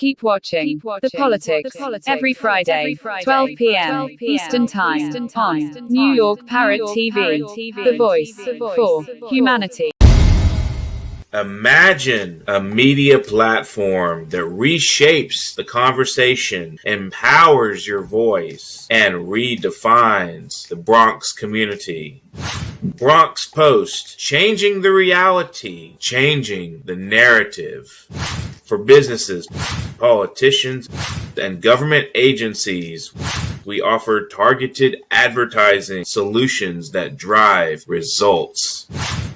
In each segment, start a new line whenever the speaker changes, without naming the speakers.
Keep watching The Politics every Friday, 12 p.m. Eastern Time on New York Parrot TV, the voice for humanity.
Imagine a media platform that reshapes the conversation, empowers your voice, and redefines the Bronx community. Bronx Post, changing the reality, changing the narrative. For businesses, politicians, and government agencies, we offer targeted advertising solutions that drive results.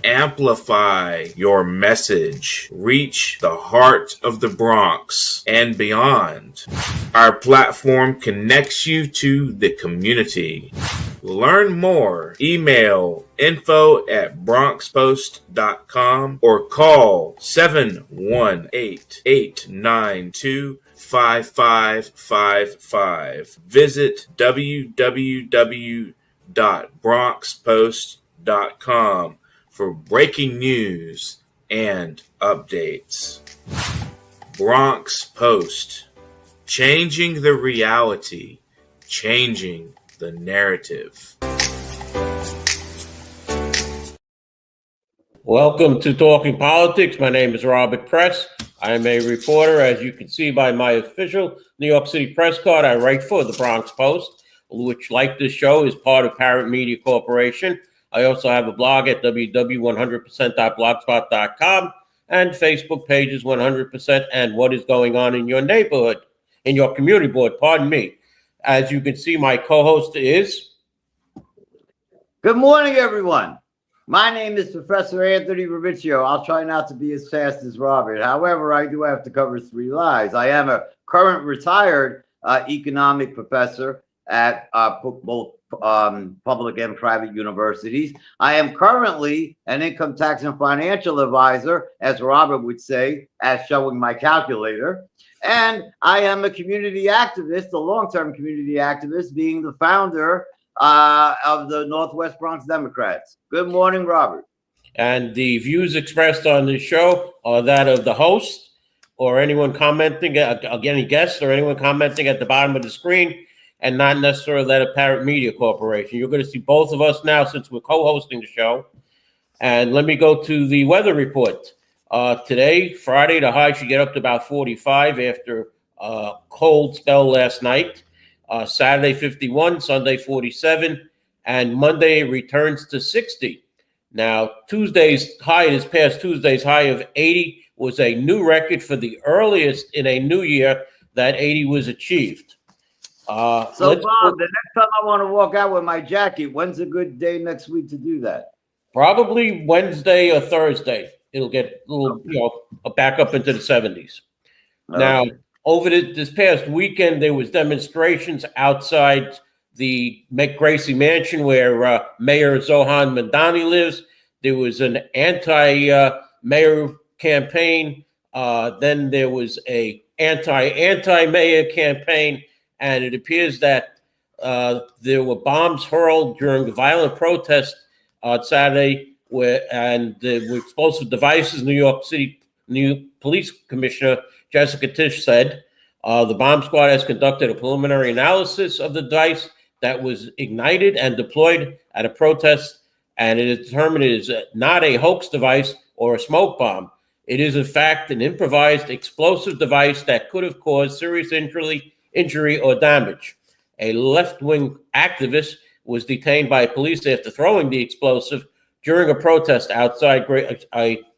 Amplify your message. Reach the heart of the Bronx and beyond. Our platform connects you to the community. Learn more. Email info@bronxpost.com or call 718-892-5555. Visit www.bronxpost.com for breaking news and updates. Bronx Post, changing the reality, changing the narrative.
Welcome to Talking Politics. My name is Robert Press. I am a reporter. As you can see by my official New York City press card, I write for the Bronx Post, which, like this show, is part of Parrot Media Corporation. I also have a blog at www.100%.blogspot.com and Facebook pages 100% and what is going on in your neighborhood, in your community board, pardon me. As you can see, my co-host is...
Good morning, everyone. My name is Professor Anthony Rivieccio. I'll try not to be as fast as Robert. However, I do have to cover three lives. I am a current retired economic professor at both public and private universities. I am currently an income tax and financial advisor, as Robert would say, as showing my calculator. And I am a community activist, a long-term community activist, being the founder of the Northwest Bronx Democrats. Good morning, Robert.
And the views expressed on this show are that of the host or anyone commenting, any guests or anyone commenting at the bottom of the screen, and not necessarily that of Parrot Media Corporation. You're going to see both of us now since we're co-hosting the show. And let me go to the weather report. Today, Friday, the high should get up to about 45 after a cold spell last night. Saturday, 51, Sunday, 47, and Monday returns to 60. Now, Tuesday's high, this past Tuesday's high of 80 was a new record for the earliest in a new year that 80 was achieved.
So, Bob, the next time I want to walk out with my jacket, when's a good day next week to do that?
Probably Wednesday or Thursday. It'll get a little, back up into the 70s. Okay. Now, over this past weekend, there was demonstrations outside the Gracie Mansion where Mayor Zohan Mandani lives. There was an anti-mayor campaign. Then there was a anti-mayor campaign. And it appears that there were bombs hurled during the violent protest on Saturday, and there were explosive devices. New York City Police Commissioner Jessica Tisch said the bomb squad has conducted a preliminary analysis of the device that was ignited and deployed at a protest, and it is determined it is not a hoax device or a smoke bomb. It is, in fact, an improvised explosive device that could have caused serious injury or damage. A left-wing activist was detained by police after throwing the explosive during a protest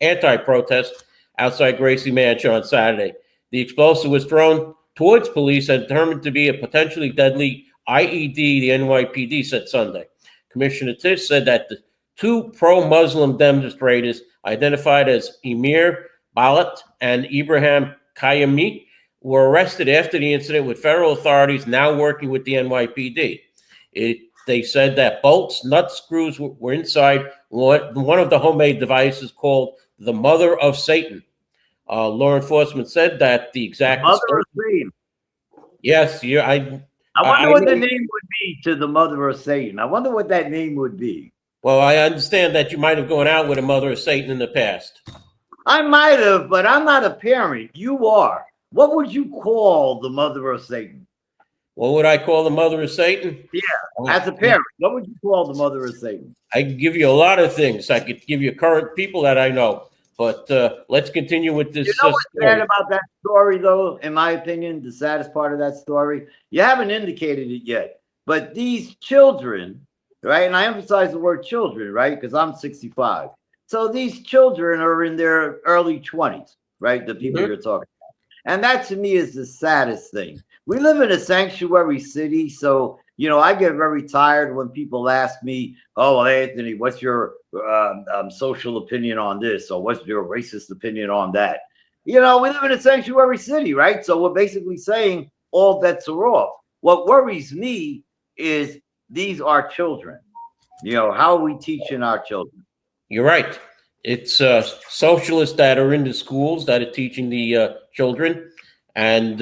anti-protest outside Gracie Mansion on Saturday. The explosive was thrown towards police and determined to be a potentially deadly IED, the NYPD said Sunday. Commissioner Tisch said that the two pro-Muslim demonstrators identified as Emir Balat and Ibrahim Kayami were arrested after the incident, with federal authorities now working with the NYPD. They said that bolts, nuts, screws were inside one of the homemade devices called the Mother of Satan. Law enforcement said that the exact...
Mother of Satan?
Yes.
I wonder what the name would be to the Mother of Satan. I wonder what that name would be.
Well, I understand that you might have gone out with a Mother of Satan in the past.
I might have, but I'm not a parent. You are. what would you call the mother of Satan?
What would I call the mother of Satan?
Yeah, as a parent, what would you call the mother of Satan?
I could give you a lot of things. I could give you current people that I know. But let's continue with this.
You know what's sad about that story, though, in my opinion, the saddest part of that story? You haven't indicated it yet, but these children, right? And I emphasize the word children, right? Because I'm 65. So these children are in their early 20s, right? The people you're talking about. And that to me is the saddest thing. We live in a sanctuary city, so I get very tired when people ask me, "Oh, Anthony, what's your social opinion on this, or what's your racist opinion on that?" We live in a sanctuary city, right? So we're basically saying all bets are off. What worries me is these are children. How are we teaching our children?
You're right. It's socialists that are in the schools that are teaching the children, and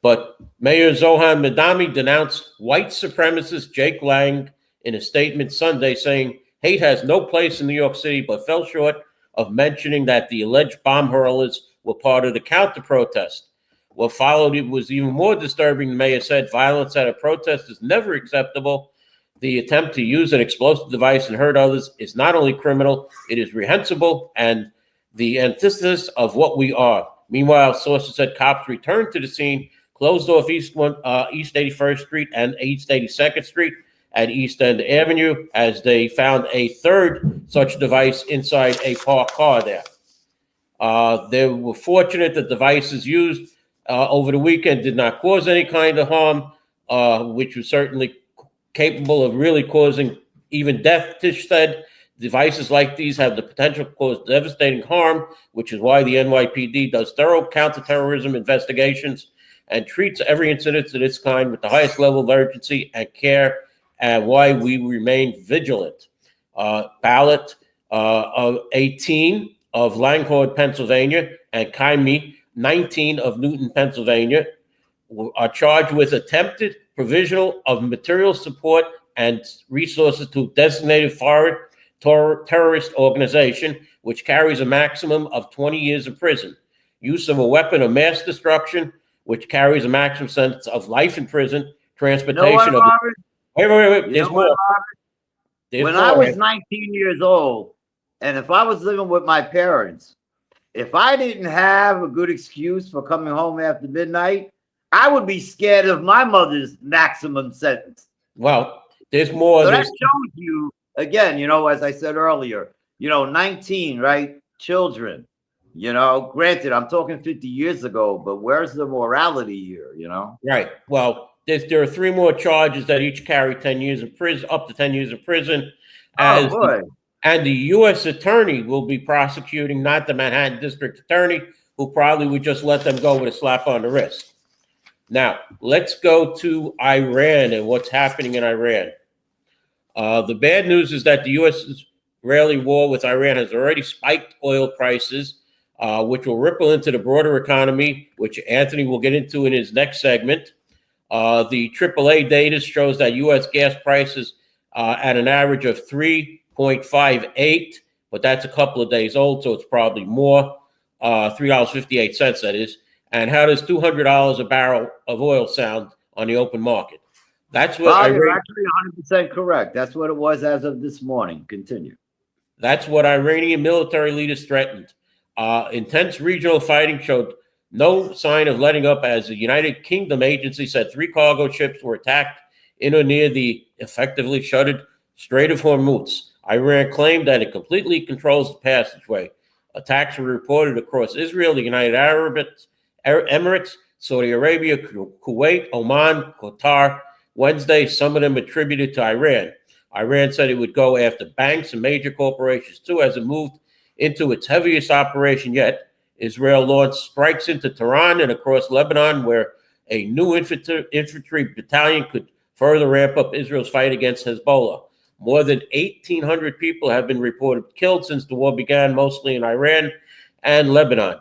but Mayor Zohan Madami denounced white supremacist Jake Lang in a statement Sunday, saying hate has no place in New York City, but fell short of mentioning that the alleged bomb hurlers were part of the counter-protest. What followed it was even more disturbing. The mayor said violence at a protest is never acceptable. The attempt to use an explosive device and hurt others is not only criminal, it is reprehensible and the antithesis of what we are. Meanwhile, sources said cops returned to the scene, closed off East 81st Street and East 82nd Street at East End Avenue as they found a third such device inside a parked car there. They were fortunate that devices used over the weekend did not cause any kind of harm, which was certainly capable of really causing even death, Tish said. Devices like these have the potential to cause devastating harm, which is why the NYPD does thorough counterterrorism investigations and treats every incident of this kind with the highest level of urgency and care, and why we remain vigilant. Ballot of 18 of Langhorne, Pennsylvania, and Kaimi, 19 of Newton, Pennsylvania, are charged with attempted provisional of material support and resources to designated foreign terrorist organization, which carries a maximum of 20 years in prison. Use of a weapon of mass destruction, which carries a maximum sentence of life in prison. Transportation of... Wait. There's more.
When I was 19 years old, and if I was living with my parents, if I didn't have a good excuse for coming home after midnight, I would be scared of my mother's maximum sentence.
Well, there's more.
So that shows you, again, as I said earlier, 19, right? Children, granted, I'm talking 50 years ago, but where's the morality here,
Right. Well, there are 3 more charges that each carry 10 years in prison, up to 10 years in prison.
Oh, boy.
And the U.S. attorney will be prosecuting, not the Manhattan District Attorney, who probably would just let them go with a slap on the wrist. Now, let's go to Iran and what's happening in Iran. The bad news is that the U.S.-Israeli war with Iran has already spiked oil prices, which will ripple into the broader economy, which Anthony will get into in his next segment. The AAA data shows that U.S. gas prices at an average of $3.58, but that's a couple of days old, so it's probably more, $3.58, that is. And how does $200 a barrel of oil sound on the open market? That's what
you're actually 100% correct. That's what it was as of this morning. Continue.
That's what Iranian military leaders threatened. Intense regional fighting showed no sign of letting up as the United Kingdom agency said 3 cargo ships were attacked in or near the effectively shuttered Strait of Hormuz. Iran claimed that it completely controls the passageway. Attacks were reported across Israel, the United Arab Emirates, Saudi Arabia, Kuwait, Oman, Qatar. Wednesday, some of them attributed to Iran. Iran said it would go after banks and major corporations too as it moved into its heaviest operation yet. Israel launched strikes into Tehran and across Lebanon, where a new infantry battalion could further ramp up Israel's fight against Hezbollah. More than 1,800 people have been reported killed since the war began, mostly in Iran and Lebanon.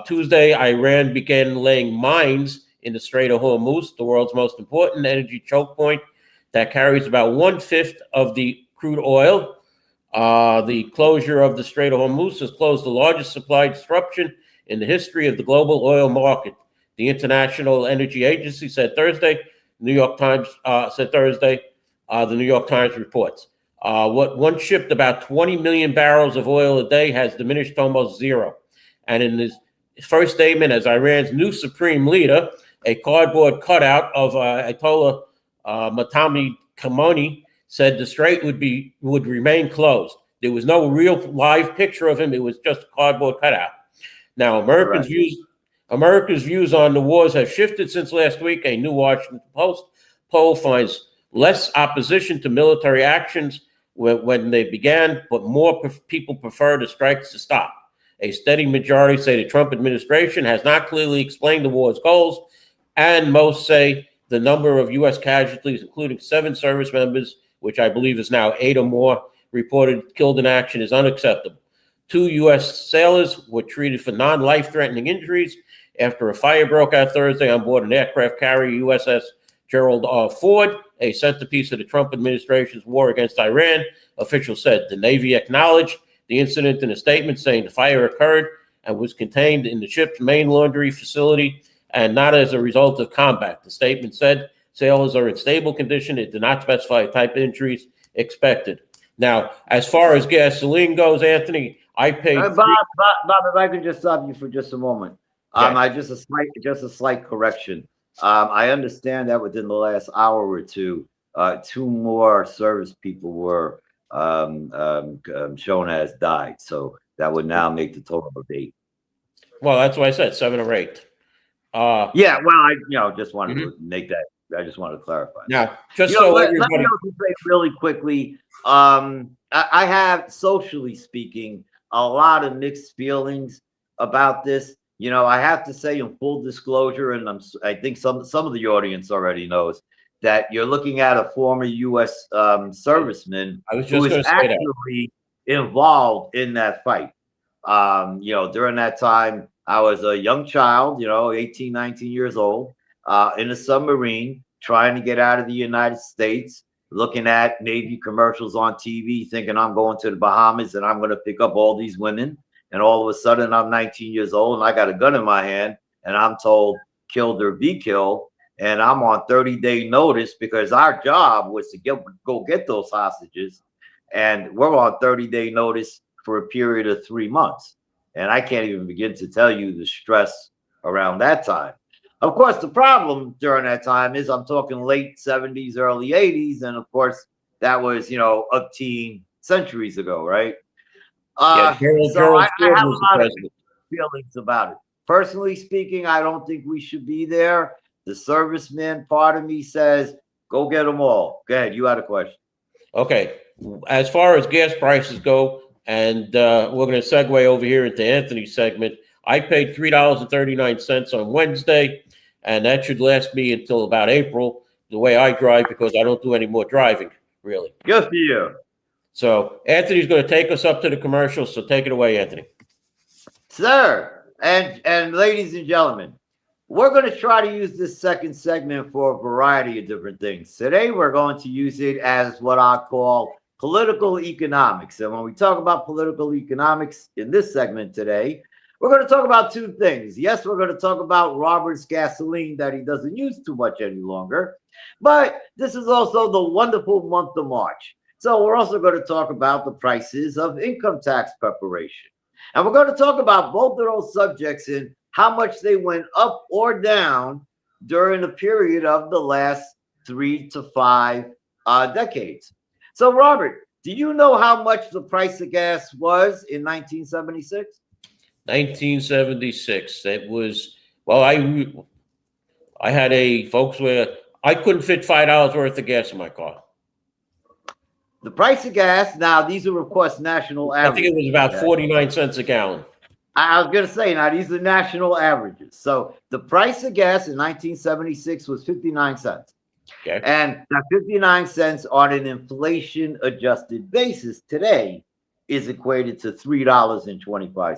Tuesday, Iran began laying mines in the Strait of Hormuz, the world's most important energy choke point that carries about 1/5 of the crude oil. The closure of the Strait of Hormuz has closed the largest supply disruption in the history of the global oil market, the International Energy Agency said Thursday. New York Times said Thursday. The New York Times reports. What one shipped about 20 million barrels of oil a day has diminished to almost zero. And in his first statement as Iran's new supreme leader, a cardboard cutout of Ayatollah Matami Khamenei said the strait would remain closed. There was no real live picture of him. It was just a cardboard cutout. Now, Americans' views on the wars have shifted since last week. A new Washington Post poll finds less opposition to military actions when they began, but more people prefer the strikes to stop. A steady majority say the Trump administration has not clearly explained the war's goals, and most say the number of U.S. casualties, including 7 service members, which I believe is now 8 or more, reported killed in action, is unacceptable. 2 U.S. sailors were treated for non-life-threatening injuries after a fire broke out Thursday on board an aircraft carrier USS Gerald R. Ford, a centerpiece of the Trump administration's war against Iran. Officials said the Navy acknowledged the incident in a statement, saying the fire occurred and was contained in the ship's main laundry facility and not as a result of combat. The statement said sailors are in stable condition. It did not specify the type of injuries expected. Now, as far as gasoline goes, Anthony, I paid.
Bob, if I could just stop you for just a moment.
Okay.
Just a slight correction. I understand that within the last hour or two, 2 more service people were shown as died. So that would now make the total of 8.
Well, that's what I said, 7 or 8.
Yeah, well, I just wanted to make that. I just wanted to clarify.
Now, just
let me also say really quickly. I have, socially speaking, a lot of mixed feelings about this. I have to say, in full disclosure, and I think some of the audience already knows that you're looking at a former U.S. Serviceman who was actually involved in that fight. During that time, I was a young child, 18, 19 years old, in a submarine trying to get out of the United States, looking at Navy commercials on TV, thinking I'm going to the Bahamas and I'm going to pick up all these women. And all of a sudden, I'm 19 years old and I got a gun in my hand and I'm told, killed or be killed. And I'm on 30-day notice because our job was to go get those hostages. And we're on 30-day notice for a period of 3 months. And I can't even begin to tell you the stress around that time. Of course, the problem during that time is I'm talking late 70s, early 80s. And of course, that was, upteen centuries ago, right? So I have a lot of feelings about it. Personally speaking, I don't think we should be there. The serviceman part of me says, go get them all. Go ahead. You had a question.
Okay. As far as gas prices go, and we're going to segue over here into Anthony's segment, I paid $3.39 on Wednesday, and that should last me until about April, the way I drive, because I don't do any more driving, really.
Good for you.
So Anthony's going to take us up to the commercials, so take it away, Anthony.
Sir, and ladies and gentlemen, we're going to try to use this second segment for a variety of different things. Today, we're going to use it as what I call political economics. And when we talk about political economics in this segment today, we're going to talk about 2 things. Yes, we're going to talk about Robert's gasoline that he doesn't use too much any longer. But this is also the wonderful month of March. So we're also going to talk about the prices of income tax preparation. And we're going to talk about both of those subjects and how much they went up or down during the period of the last 3 to 5 decades. So, Robert, do you know how much the price of gas was in 1976?
1976. It was, well, I had a folks where I couldn't fit $5 worth of gas in my car.
The price of gas, now these are, of course, national averages.
I think it was about 49 cents a gallon.
I was going to say, now these are national averages. So the price of gas in 1976 was 59 cents.
Okay.
And that 59 cents on an inflation-adjusted basis today is equated to $3.25.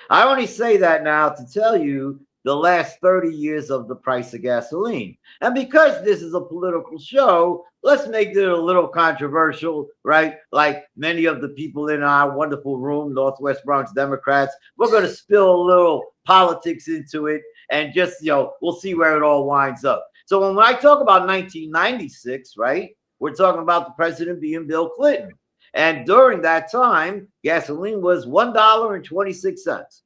I only say that now to tell you the last 30 years of the price of gasoline. And because this is a political show, let's make it a little controversial, right? Like many of the people in our wonderful room, Northwest Bronx Democrats, we're going to spill a little politics into it and just, we'll see where it all winds up. So when I talk about 1996, right, we're talking about the president being Bill Clinton. And during that time, gasoline was $1.26.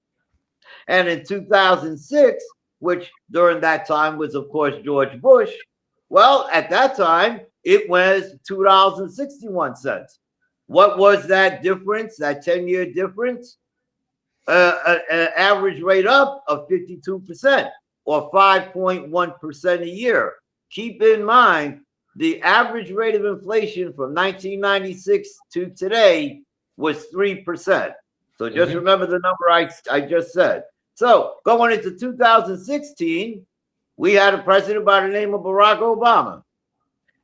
And in 2006, which during that time was, of course, George Bush, well, at that time, it was $2.61. What was that difference, that 10-year difference? An average rate up of 52% or 5.1% a year. Keep in mind, the average rate of inflation from 1996 to today was 3%. So just remember the number I just said. So going into 2016, we had a president by the name of Barack Obama.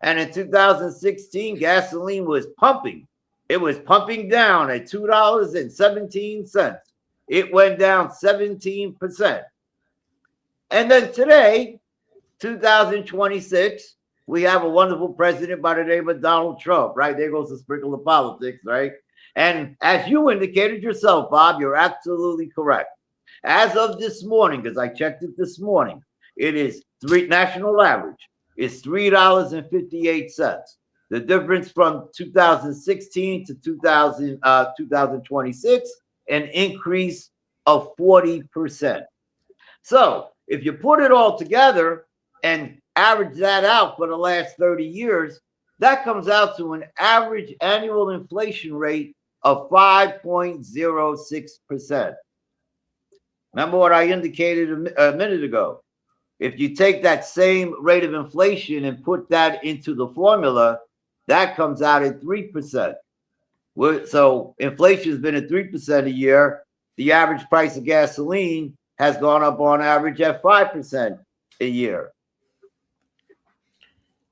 And in 2016, gasoline was pumping. It was pumping down at $2.17. It went down 17%. And then today, 2026, we have a wonderful president by the name of Donald Trump, right? There goes the sprinkle of politics, right? And as you indicated yourself, Bob, you're absolutely correct. As of this morning, because I checked it this morning, it is national average is $3.58. The difference from 2016 to 2026, an increase of 40%. So if you put it all together and average that out for the last 30 years, that comes out to an average annual inflation rate of 5.06%. Remember what I indicated a minute ago. If you take that same rate of inflation and put that into the formula, that comes out at 3%. So inflation has been at 3% a year. The average price of gasoline has gone up on average at 5% a year.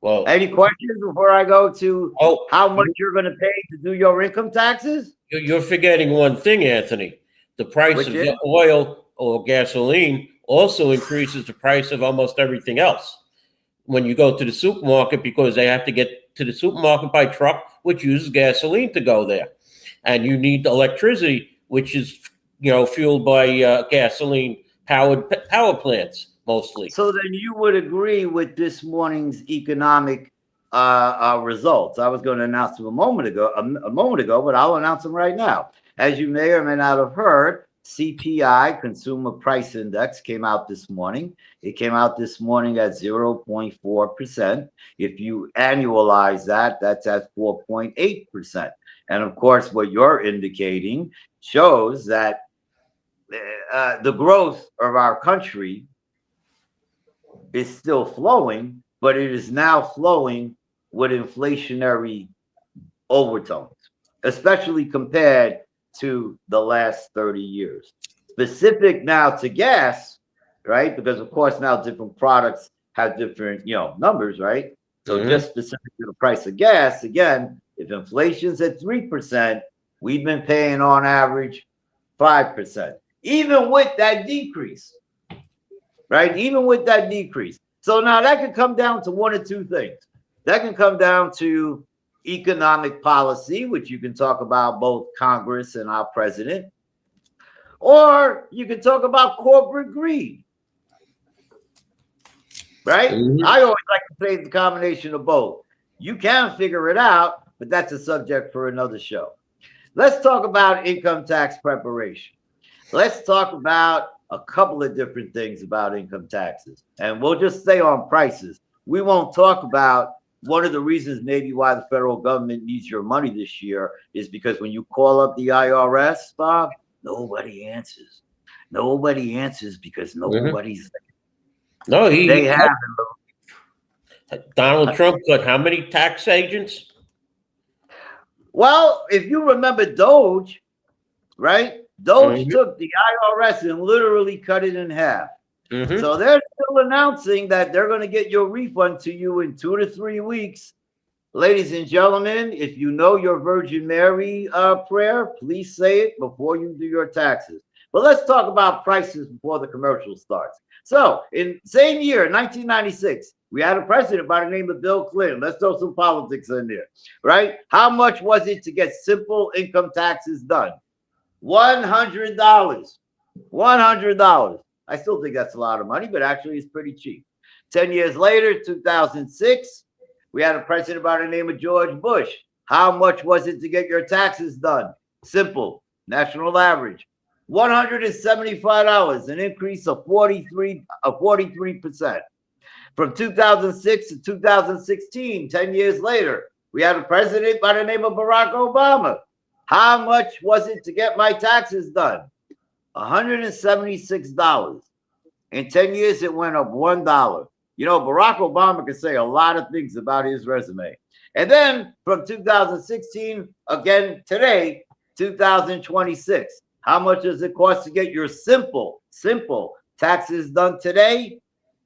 Well, any questions before I go to how much you're going to pay to do your income taxes?
You're forgetting one thing, Anthony. The price of oil or gasoline also increases the price of almost everything else when you go to the supermarket, because they have to get to the supermarket by truck, which uses gasoline to go there. And you need electricity, which is, fueled by gasoline-powered power plants mostly.
So then you would agree with this morning's economic results. I was going to announce them a moment ago, but I'll announce them right now. As you may or may not have heard, CPI, Consumer Price Index, came out this morning. It came out this morning at 0.4%. If you annualize that, that's at 4.8%. And of course, what you're indicating shows that the growth of our country is still flowing, but it is now flowing with inflationary overtones, especially compared to the last 30 years. Specific now to gas, right? Because of course now different products have different, numbers, right? So just specific to the price of gas, again, if inflation's at 3%, we've been paying on average 5%, even with that decrease, right? Even with that decrease. So now that can come down to one or two things. That can come down to economic policy, which you can talk about both Congress and our president, or you can talk about corporate greed, right? I always like to say the combination of both. You can figure it out, but that's a subject for another show. Let's talk about income tax preparation. Let's talk about a couple of different things about income taxes, and we'll just stay on prices. We won't talk about one of the reasons maybe why the federal government needs your money this year is because when you call up the IRS, Bob, nobody answers. Nobody answers because nobody's
there. No,
they have.
Donald Trump got how many tax agents?
Well, if you remember Doge, right? Doge took the IRS and literally cut it in half. So they're still announcing that they're going to get your refund to you in 2 to 3 weeks. Ladies and gentlemen, if you know your Virgin Mary prayer, please say it before you do your taxes. But let's talk about prices before the commercial starts. So in same year, 1996, we had a president by the name of Bill Clinton. Let's throw some politics in there, right? How much was it to get simple income taxes done? $100. $100. I still think that's a lot of money, but actually it's pretty cheap. 10 years later, 2006, we had a president by the name of George Bush. How much was it to get your taxes done? Simple, national average, $175, an increase of 43%. From 2006 to 2016, 10 years later, we had a president by the name of Barack Obama. How much was it to get my taxes done? $176. In 10 years, it went up $1. You know, Barack Obama could say a lot of things about his resume. And then from 2016, again today, 2026, how much does it cost to get your simple taxes done today?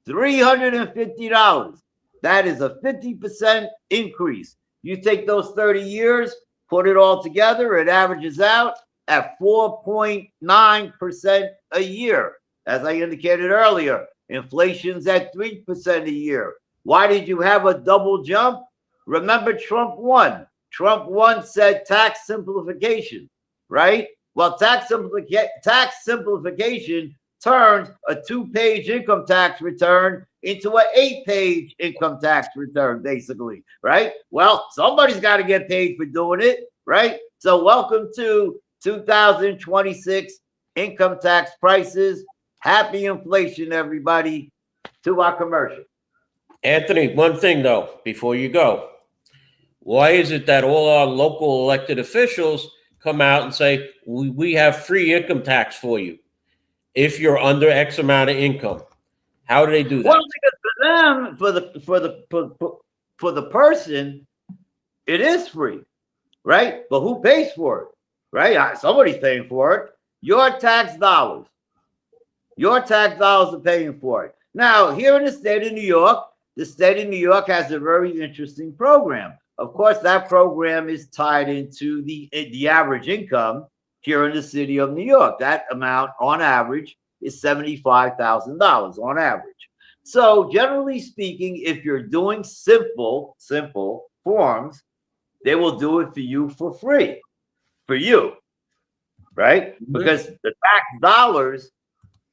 $350. That is a 50% increase. You take those 30 years, put it all together, it averages out at 4.9% a year. As I indicated earlier, inflation's at 3% a year. Why did you have a double jump? Remember, Trump won. Trump won, said tax simplification, right? Well, tax simplification turns a 2-page income tax return into an 8-page income tax return, basically, right? Well, somebody's got to get paid for doing it, right? So welcome to 2026 income tax prices. Happy inflation, everybody. To our commercial.
Anthony, one thing though, before you go, why is it that all our local elected officials come out and say, we have free income tax for you if you're under X amount of income? How do they do that?
Well, because for them, for the person, it is free, right? But who pays for it, right? Somebody's paying for it. Your tax dollars. Your tax dollars are paying for it. Now, here in the state of New York, the state of New York has a very interesting program. Of course, that program is tied into the average income here in the city of New York. That amount on average is $75,000 on average. So generally speaking, if you're doing simple forms, they will do it for you for free, for you, right? Because the tax dollars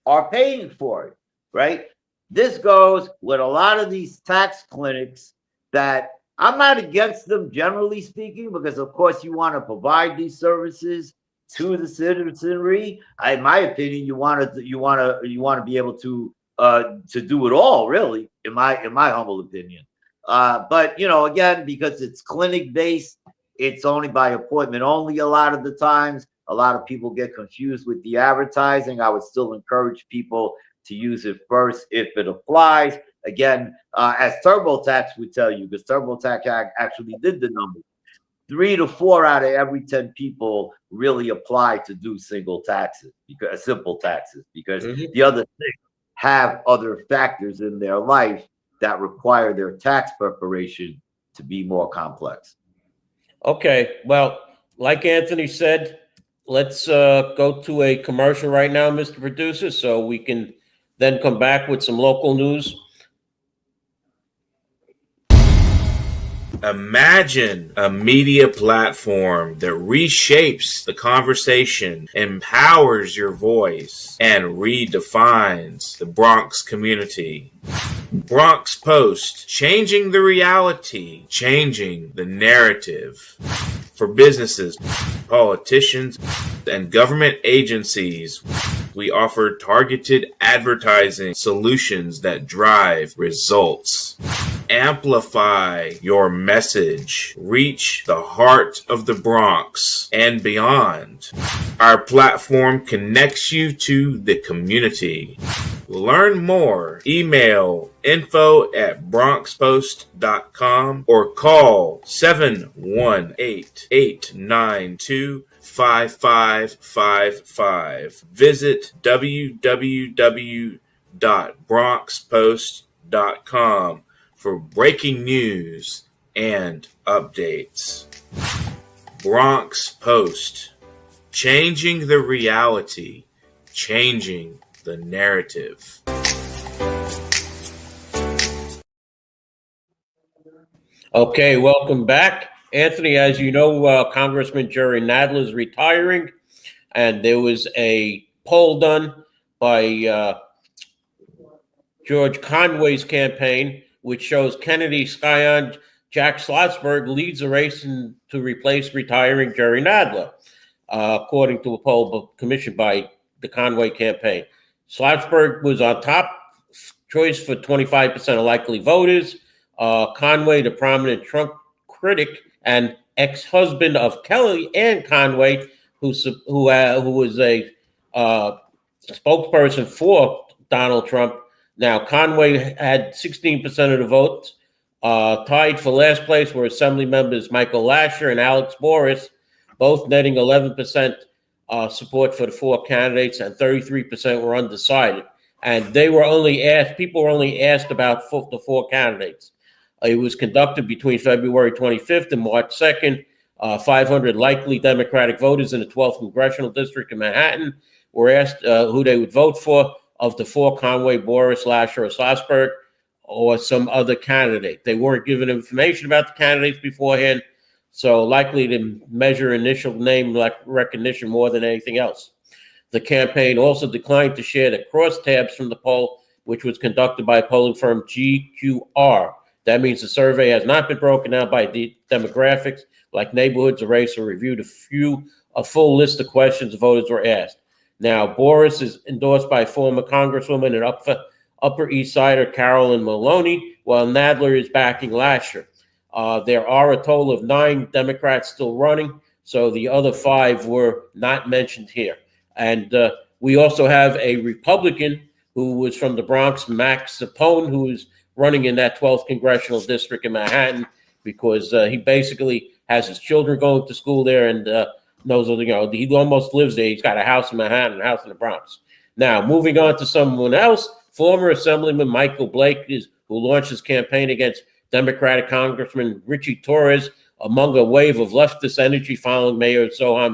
are paying for it, right? This goes with a lot of these tax clinics that I'm not against them, generally speaking, because of course you want to provide these services to the citizenry. In my opinion, you want to be able to do it all, really, in my humble opinion. But you know, again, because it's clinic based, it's only by appointment only. A lot of the times, a lot of people get confused with the advertising. I would still encourage people to use it first if it applies. Again, as TurboTax would tell you, because TurboTax actually did the numbers, 3 to 4 out of every 10 people really apply to do simple taxes, because the other 6 have other factors in their life that require their tax preparation to be more complex.
Okay, well, like Anthony said, let's go to a commercial right now, Mr. Producer, so we can then come back with some local news.
Imagine a media platform that reshapes the conversation, empowers your voice, and redefines the Bronx community. Bronx Post, changing the reality, changing the narrative. For businesses, politicians, and government agencies, we offer targeted advertising solutions that drive results. Amplify your message. Reach the heart of the Bronx and beyond. Our platform connects you to the community. Learn more. Email info@bronxpost.com or call 718-892-5555. Visit www.bronxpost.com for breaking news and updates. Bronx Post, changing the reality, changing the narrative.
Okay, welcome back. Anthony, as you know, Congressman Jerry Nadler is retiring, and there was a poll done by George Conway's campaign, which shows Kennedy scion Jack Schlossberg leads the race to replace retiring Jerry Nadler, according to a poll commissioned by the Conway campaign. Schlossberg was on top choice for 25% of likely voters. Conway, the prominent Trump critic and ex-husband of Kelly Ann Conway, who was a spokesperson for Donald Trump. Now, Conway had 16% of the votes. Tied for last place were Assembly members Michael Lasher and Alex Boris, both netting 11% support for the four candidates, and 33% were undecided. And people were only asked about the four candidates. It was conducted between February 25th and March 2nd. 500 likely Democratic voters in the 12th Congressional District in Manhattan were asked who they would vote for of the four: Conway, Boris, Lasher, or Schlossberg, or some other candidate. They weren't given information about the candidates beforehand, so likely to measure initial name recognition more than anything else. The campaign also declined to share the crosstabs from the poll, which was conducted by polling firm GQR. That means the survey has not been broken down by demographics like neighborhoods or race, or reviewed a full list of questions voters were asked. Now, Boris is endorsed by former Congresswoman and Upper East Sider Carolyn Maloney, while Nadler is backing Lasher. There are a total of 9 Democrats still running, so the other 5 were not mentioned here. And we also have a Republican who was from the Bronx, Max Zapone, who is running in that 12th Congressional District in Manhattan, because he basically has his children going to school there and knows, he almost lives there. He's got a house in Manhattan and a house in the Bronx. Now, moving on to someone else, former Assemblyman Michael Blake, who launched his campaign against Democratic Congressman Richie Torres among a wave of leftist energy following Mayor Zohar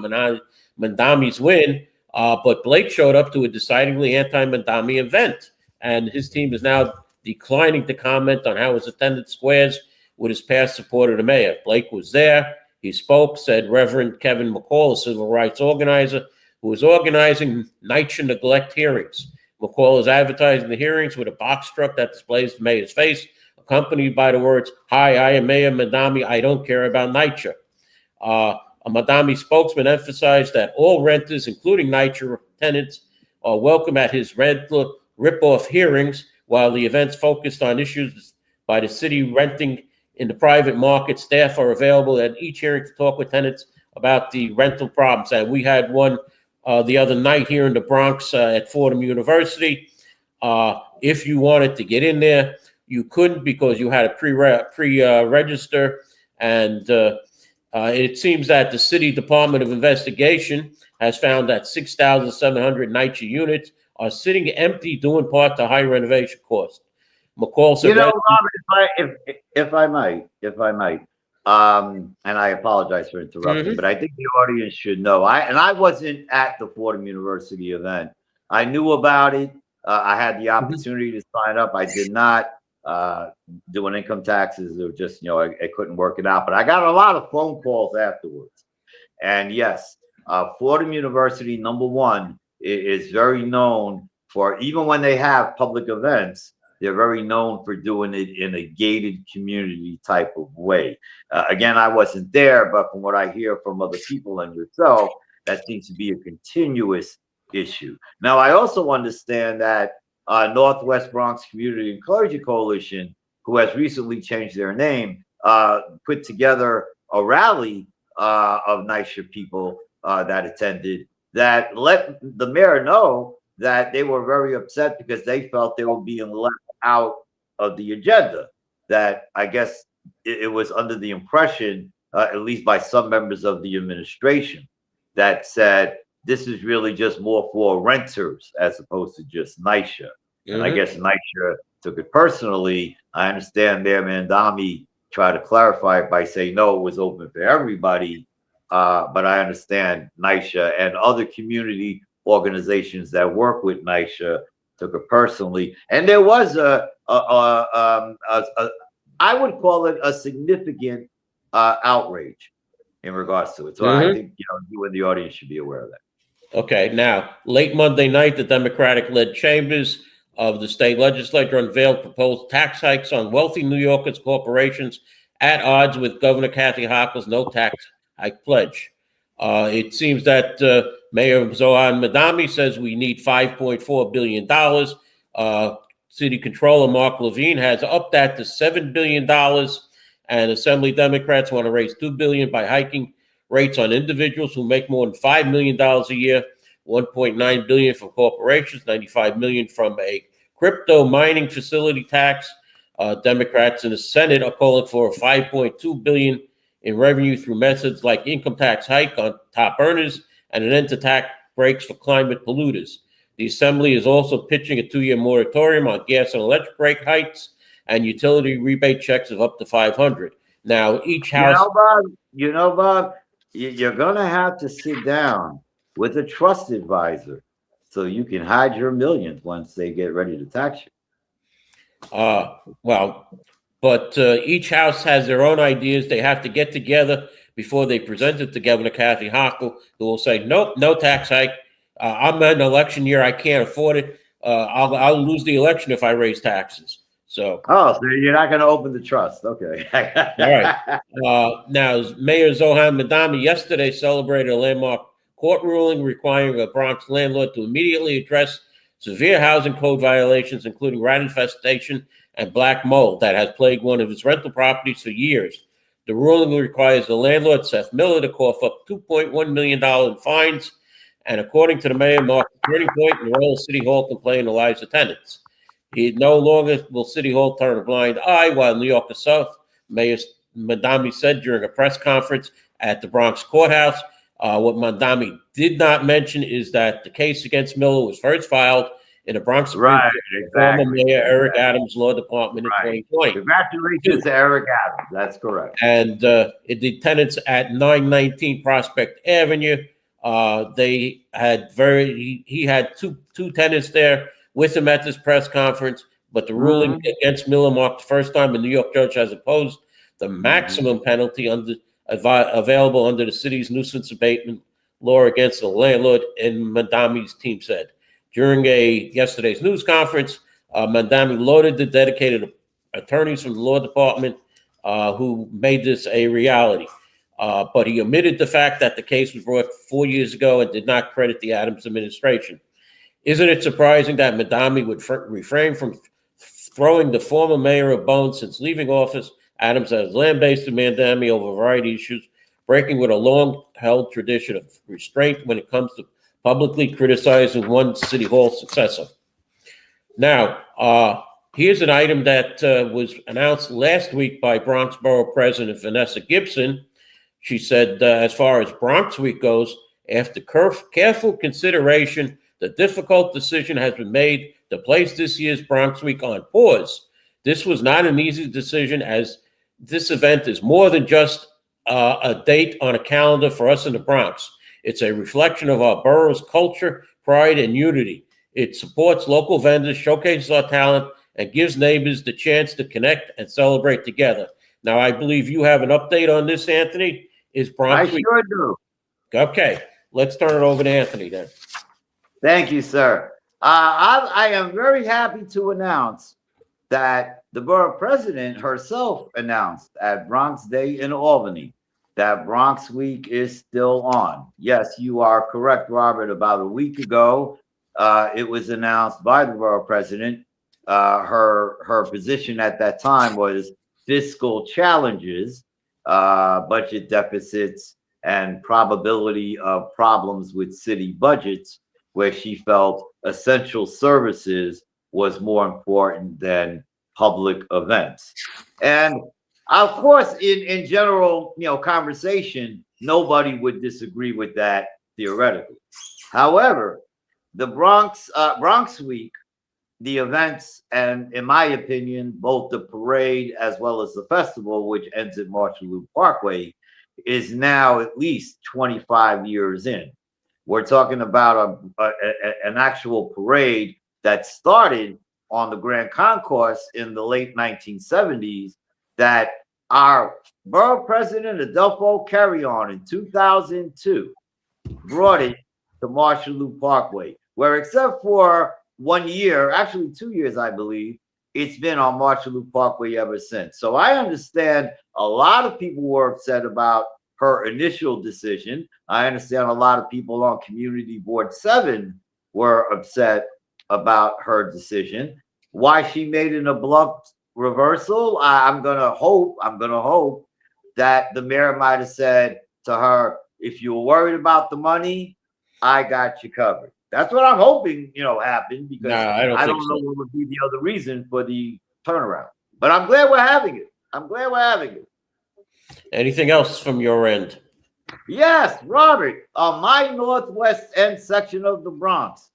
Mandami's win. But Blake showed up to a decidedly anti-Mandami event, and his team is now declining to comment on how his attendance squares with his past support of the mayor. Blake was there. He spoke, said Reverend Kevin McCall, a civil rights organizer, who was organizing NYCHA neglect hearings. McCall is advertising the hearings with a box truck that displays the mayor's face, accompanied by the words, "Hi, I am Mayor Mandami. I don't care about NYCHA." A Mandami spokesman emphasized that all renters, including NYCHA tenants, are welcome at his rental rip-off hearings, while the events focused on issues by the city renting in the private market. Staff are available at each hearing to talk with tenants about the rental problems. And we had one the other night here in the Bronx at Fordham University. If you wanted to get in there, you couldn't, because you had to pre-register. And it seems that the City Department of Investigation has found that 6,700 NYCHA units are sitting empty, due in part to high renovation costs. McCall said,
Robert, if I might, and I apologize for interrupting, but I think the audience should know. I wasn't at the Fordham University event. I knew about it. I had the opportunity to sign up. I did not doing income taxes, or just I couldn't work it out. But I got a lot of phone calls afterwards, and yes, Fordham University, number one, is very known for, even when they have public events, they're very known for doing it in a gated community type of way. Again, I wasn't there, but from what I hear from other people and yourself, that seems to be a continuous issue. Now, I also understand that Northwest Bronx Community and Clergy Coalition, who has recently changed their name, put together a rally of NYCHA people that attended, that let the mayor know that they were very upset because they felt they were being left out of the agenda. That I guess it was under the impression, at least by some members of the administration, that said this is really just more for renters as opposed to just NYCHA. And I guess NYCHA took it personally. I understand Mayor Mandami tried to clarify it by saying no, it was open for everybody. But I understand NYCHA and other community organizations that work with NYCHA took it personally. And there was I would call it a significant outrage in regards to it. So I think you and the audience should be aware of that.
Okay, now, late Monday night, the Democratic-led chambers of the state legislature unveiled proposed tax hikes on wealthy New Yorkers' corporations at odds with Governor Kathy Hochul's no tax hike pledge. It seems that Mayor Zohan Madami says we need $5.4 billion. City Controller Mark Levine has upped that to $7 billion, and Assembly Democrats want to raise $2 billion by hiking rates on individuals who make more than $5 million a year, $1.9 billion from corporations, $95 million from a crypto mining facility tax. Democrats in the Senate are calling for a $5.2 billion in revenue through methods like income tax hike on top earners and an end to tax breaks for climate polluters. The Assembly is also pitching a 2-year moratorium on gas and electric rate hikes and utility rebate checks of up to $500. Now, each house.
Bob, you're going to have to sit down with a trust advisor so you can hide your millions once they get ready to tax you.
But each house has their own ideas. They have to get together before they present it to Governor Kathy Hochul, who will say, nope, no tax hike. I'm in an election year. I can't afford it. I'll lose the election if I raise taxes. So
you're not going to open the trust. Okay.
All right. Now, Mayor Zohan Madami yesterday celebrated a landmark court ruling requiring a Bronx landlord to immediately address severe housing code violations, including rat infestation and black mold that has plagued one of his rental properties for years. The ruling requires the landlord, Seth Miller, to cough up $2.1 million in fines. And according to the mayor, marked a turning point in the role of City Hall can play in the lives of tenants. He no longer will City Hall turn a blind eye while New York is South. Mayor Madami said during a press conference at the Bronx courthouse. What Madami did not mention is that the case against Miller was first filed in the Bronx Supreme Court, former Mayor Eric Adams' law department in 2020.
Congratulations to Eric Adams. That's correct.
And the tenants at 919 Prospect Avenue, he had two tenants there with him at this press conference, but the ruling against Miller marked the first time a New York judge has imposed the maximum penalty available under the city's nuisance abatement law against the landlord, and Madami's team said. During yesterday's news conference, Madami lauded the dedicated attorneys from the law department who made this a reality. But he omitted the fact that the case was brought 4 years ago and did not credit the Adams administration. Isn't it surprising that Madami would refrain from throwing the former mayor a bone since leaving office? Adams has lambasted Madami over a variety of issues, breaking with a long-held tradition of restraint when it comes to publicly criticizing one City Hall successor. Now, here's an item that was announced last week by Bronx Borough President Vanessa Gibson. She said, as far as Bronx Week goes, after careful consideration, the difficult decision has been made to place this year's Bronx Week on pause. This was not an easy decision, as this event is more than just a date on a calendar for us in the Bronx. It's a reflection of our borough's culture, pride, and unity. It supports local vendors, showcases our talent, and gives neighbors the chance to connect and celebrate together. Now, I believe you have an update on this, Anthony. Is Bronx Week?
Sure do.
Okay, let's turn it over to Anthony then.
Thank you, sir. I am very happy to announce that the borough president herself announced at Bronx Day in Albany that Bronx Week is still on. Yes, you are correct, Robert. About a week ago, it was announced by the borough president. Her position at that time was fiscal challenges, budget deficits, and probability of problems with city budgets, where she felt essential services was more important than public events. And of course, in general, conversation, nobody would disagree with that theoretically. However, the Bronx Week, the events, and in my opinion, both the parade as well as the festival, which ends at Marshall Loop Parkway, is now at least 25 years in. We're talking about an actual parade that started on the Grand Concourse in the late 1970s that our borough president, Adolfo Carrion, in 2002, brought it to Marshall Loop Parkway, where except for 1 year, actually 2 years, I believe, it's been on Marshall Loop Parkway ever since. So I understand a lot of people were upset about her initial decision. I understand a lot of people on Community Board 7 were upset about her decision. Why she made an abrupt reversal, I'm gonna hope that the mayor might have said to her, if you were worried about the money, I got you covered. That's what I'm hoping, happened, because
I don't think
know
so.
what would be the other reason for the turnaround. But I'm glad we're having it.
Anything else from your end?
Yes, Robert, on my northwest end section of the Bronx,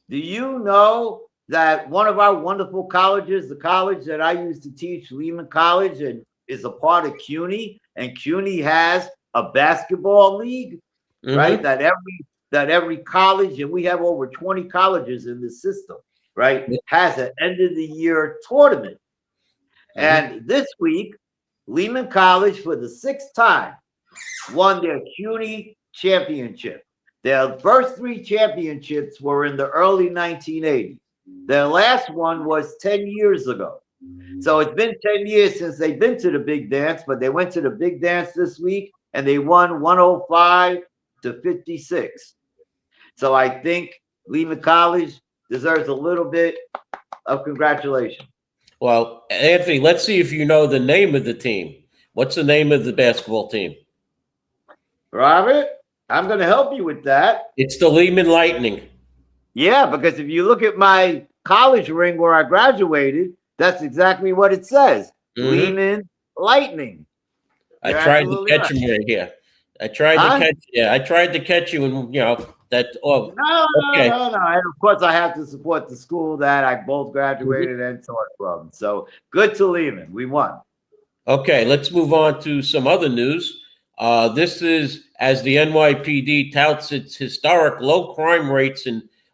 do you know that one of our wonderful colleges, the college that I used to teach, Lehman College, and is a part of CUNY, and CUNY has a basketball league, right? That every college, and we have over 20 colleges in this system, right, has an end of the year tournament. And this week, Lehman College, for the 6th time, won their CUNY championship. Their first 3 championships were in the early 1980s. Their last one was 10 years ago. So it's been 10 years since they've been to the big dance, but they went to the big dance this week and they won 105-56. So I think Lehman College deserves a little bit of congratulations.
Well, Anthony, let's see if you know the name of the team. What's the name of the basketball team?
Robert, I'm going to help you with that.
It's the Lehman Lightning.
Yeah, because if you look at my college ring where I graduated, that's exactly what it says. Lehman Lightning.
I tried to catch him right here. I tried to catch you, and that. Oh,
no. And of course, I have to support the school that I both graduated and taught from. So good to Lehman. We won.
Okay, let's move on to some other news. This is as the NYPD touts its historic low crime rates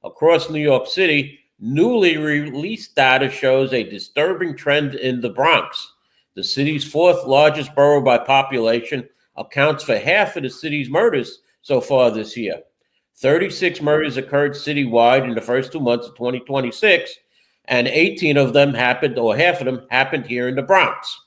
across New York City. Newly released data shows a disturbing trend in the Bronx. The city's 4th largest borough by population accounts for half of the city's murders so far this year. 36 murders occurred citywide in the first 2 months of 2026, and 18 of them happened, or half of them happened here in the Bronx.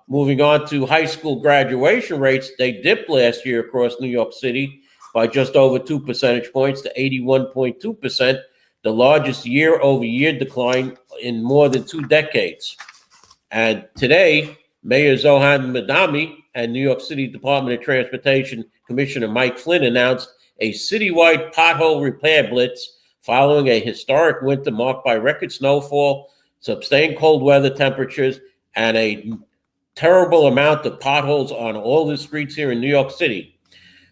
Moving on to high school graduation rates, they dipped last year across New York City by just over 2 percentage points to 81.2%, the largest year-over-year decline in more than 2 decades. And today, Mayor Zohan Madami and New York City Department of Transportation Commissioner Mike Flynn announced a citywide pothole repair blitz following a historic winter marked by record snowfall, sustained cold weather temperatures, and a terrible amount of potholes on all the streets here in New York City.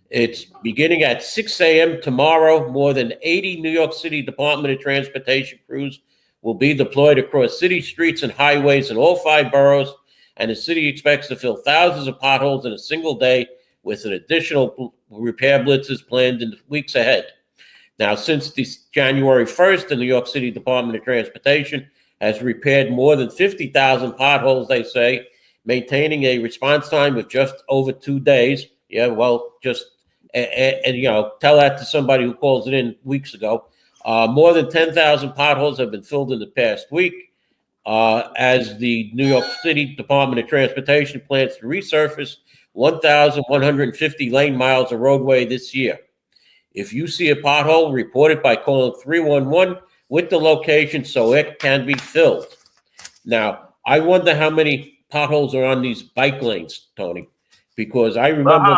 It's beginning at 6 a.m. tomorrow. More than 80 New York City Department of Transportation crews will be deployed across city streets and highways in all 5 boroughs, and the city expects to fill thousands of potholes in a single day, with an additional repair blitzes planned in the weeks ahead. Now, since this January 1st, the New York City Department of Transportation has repaired more than 50,000 potholes, they say, maintaining a response time of just over 2 days. Yeah, well, tell that to somebody who calls it in weeks ago. More than 10,000 potholes have been filled in the past week, as the New York City Department of Transportation plans to resurface 1,150 lane miles of roadway this year. If you see a pothole, report it by calling 311 with the location so it can be filled. Now, I wonder how many potholes are on these bike lanes, Tony, because I remember,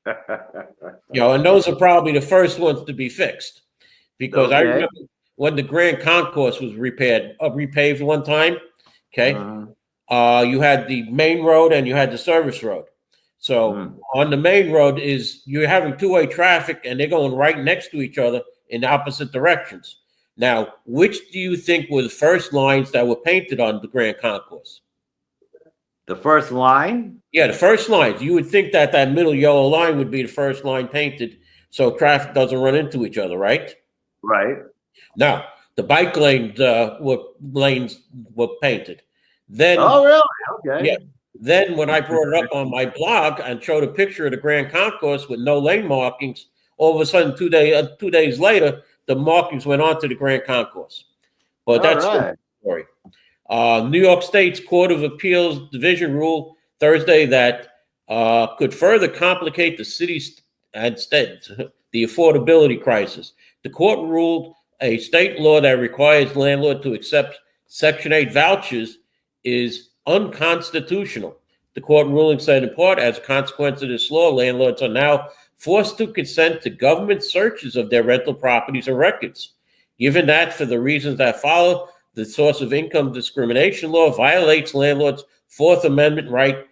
and those are probably the first ones to be fixed, because I remember when the Grand Concourse was repaved one time, you had the main road and you had the service road. So on the main road you're having 2-way traffic and they're going right next to each other in opposite directions. Now, which do you think were the first lines that were painted on the Grand Concourse?
The first line?
Yeah, the first lines. You would think that middle yellow line would be the first line painted so traffic doesn't run into each other, right?
Right.
Now, the bike lanes were painted. Then,
oh, really? Okay.
yeah. Then when I brought it up on my blog and showed a picture of the Grand Concourse with no lane markings, all of a sudden 2 days later, the markings went on to the Grand Concourse. But that's the story. New York State's Court of Appeals Division ruled Thursday that could further complicate the city's and state the affordability crisis. The court ruled a state law that requires landlord to accept Section 8 vouchers is unconstitutional. The court ruling said in part, as a consequence of this law, landlords are now forced to consent to government searches of their rental properties and records. Given that, for the reasons that follow, the source of income discrimination law violates landlords' Fourth Amendment right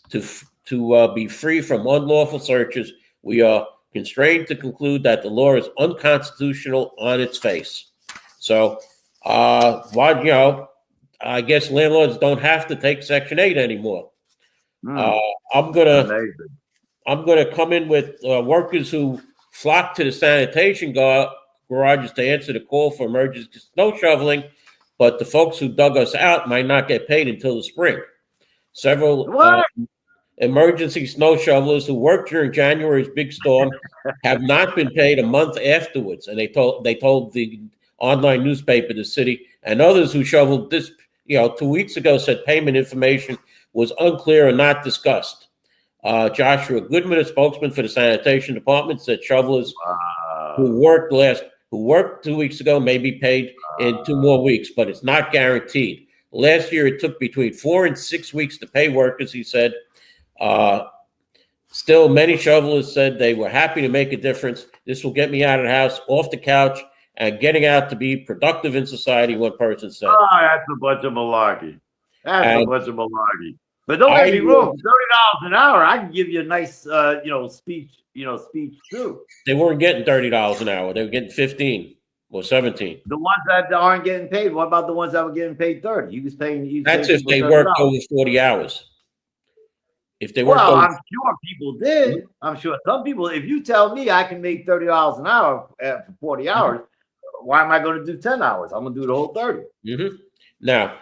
to be free from unlawful searches. We are constrained to conclude that the law is unconstitutional on its face. So, I guess landlords don't have to take Section 8 anymore. I'm gonna come in with workers who flock to the sanitation garages to answer the call for emergency snow shoveling, but the folks who dug us out might not get paid until the spring. Several emergency snow shovelers who worked during January's big storm have not been paid a month afterwards, and they told the online newspaper, The City, and others who shoveled this 2 weeks ago said payment information was unclear and not discussed. Joshua Goodman, a spokesman for the sanitation department, said shovelers who worked 2 weeks ago may be paid in 2 more weeks, but it's not guaranteed. Last year, it took between 4 and 6 weeks to pay workers, he said. Still, many shovelers said they were happy to make a difference. This will get me out of the house, off the couch, and getting out to be productive in society, one person said.
Oh, that's a bunch of malarkey. But don't get me wrong, $30 an hour, I can give you a nice, speech too. They
weren't getting $30 an hour. They were getting 15 or 17.
The ones that aren't getting paid, what about the ones that were getting paid 30?
That's if they worked over 40 hours. If they
I'm sure people did. I'm sure some people, if you tell me I can make $30 an hour for 40 hours, why am I going to do 10 hours? I'm going to do the whole 30.
Mm-hmm. Now,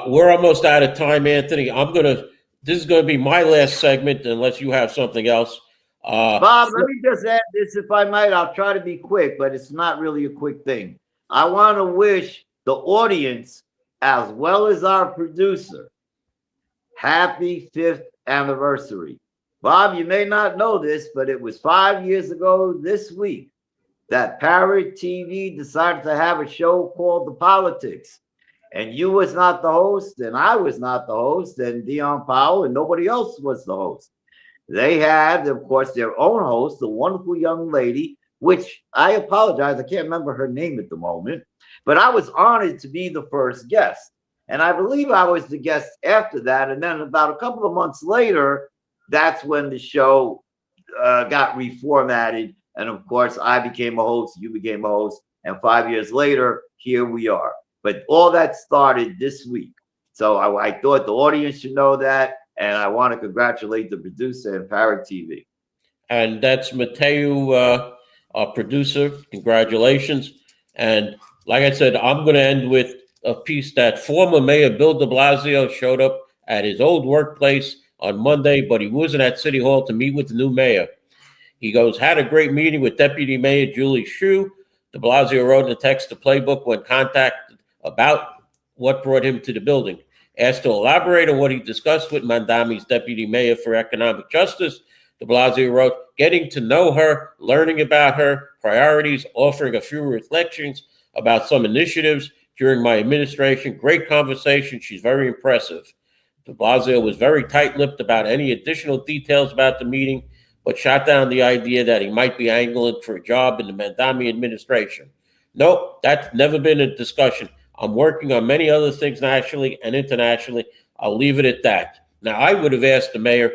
we're almost out of time, Anthony. This is going to be my last segment unless you have something else.
Bob, let me just add this, if I might. I'll try to be quick, but it's not really a quick thing. I want to wish the audience, as well as our producer, happy 5th anniversary. Bob, you may not know this, but it was 5 years ago this week that Parrot TV decided to have a show called The Politics. And you was not the host, and I was not the host, and Dion Powell, and nobody else was the host. They had, of course, their own host, the wonderful young lady, which I apologize, I can't remember her name at the moment, but I was honored to be the first guest. And I believe I was the guest after that. And then about a couple of months later, that's when the show got reformatted. And of course, I became a host, you became a host, and 5 years later, here we are. But all that started this week. So I thought the audience should know that. And I want to congratulate the producer and Parrot TV.
And that's Mutiu, our producer. Congratulations. And like I said, I'm going to end with a piece that former Mayor Bill de Blasio showed up at his old workplace on Monday, but he wasn't at City Hall to meet with the new mayor. He goes, had a great meeting with Deputy Mayor Julie Hsu. De Blasio wrote in a text to Playbook when contacted about what brought him to the building. Asked to elaborate on what he discussed with Mandami's Deputy Mayor for Economic Justice, de Blasio wrote, getting to know her, learning about her priorities, offering a few reflections about some initiatives during my administration. Great conversation. She's very impressive. De Blasio was very tight-lipped about any additional details about the meeting, but shot down the idea that he might be angling for a job in the Mandami administration. Nope, that's never been a discussion. I'm working on many other things nationally and internationally. I'll leave it at that. Now, I would have asked the mayor,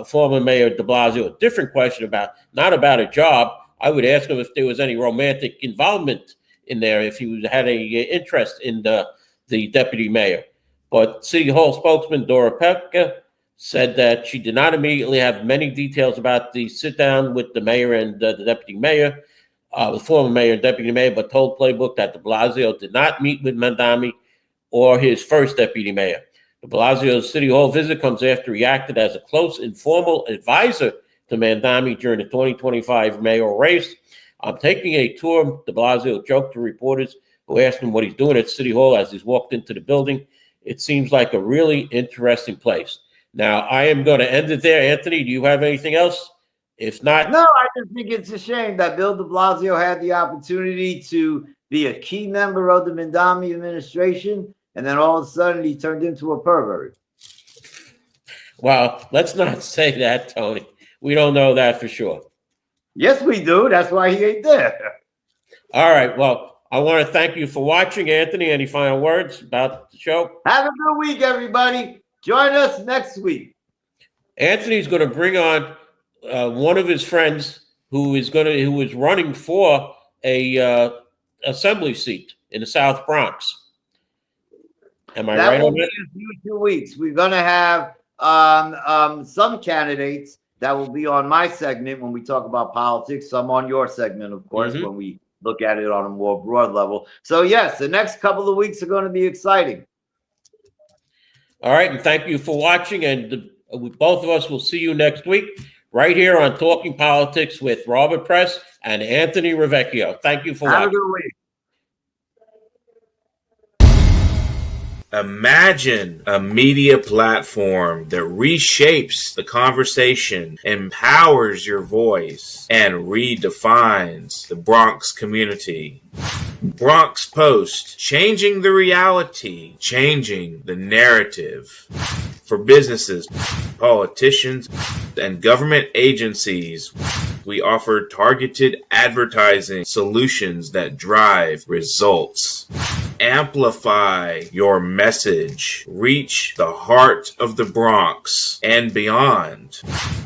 former Mayor de Blasio, a different question not about a job. I would ask him if there was any romantic involvement in there, if he had any interest in the deputy mayor. But City Hall spokesman Dora Pepka said that she did not immediately have many details about the sit down with the mayor and the deputy mayor, the former mayor and deputy mayor, but told Playbook that de Blasio did not meet with Mandami or his first deputy mayor. De Blasio's City Hall visit comes after he acted as a close informal advisor to Mamdani during the 2025 mayoral race. I'm taking a tour, de Blasio joked to reporters who asked him what he's doing at City Hall as he's walked into the building. It seems like a really interesting place. Now, I am going to end it there. Anthony, do you have anything else? If not...
No, I just think it's a shame that Bill de Blasio had the opportunity to be a key member of the Mamdani administration, and then all of a sudden he turned into a pervert.
Well, let's not say that, Tony. We don't know that for sure.
Yes, we do. That's why he ain't there.
All right. Well, I want to thank you for watching. Anthony, any final words about the show?
Have a good week, everybody. Join us next week.
Anthony's going to bring on one of his friends who is running for a assembly seat in the South Bronx. Am I right on that?
In a few 2 weeks. We're going to have some candidates that will be on my segment when we talk about politics. Some on your segment, of course, when we look at it on a more broad level. So, yes, the next couple of weeks are going to be exciting.
All right, and thank you for watching. And both of us will see you next week right here on Talking Politics with Robert Press and Anthony Rivieccio. Thank you for watching.
Have a good week.
Imagine a media platform that reshapes the conversation, empowers your voice, and redefines the Bronx community. Bronx Post, changing the reality, changing the narrative. For businesses, politicians, and government agencies, we offer targeted advertising solutions that drive results. Amplify your message. Reach the heart of the Bronx and beyond.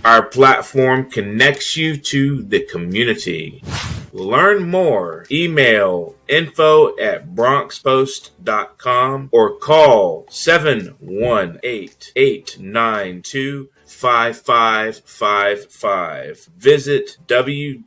Our platform connects you to the community. Learn more. Email info@bronxpost.com or call 718-892-5555. Visit www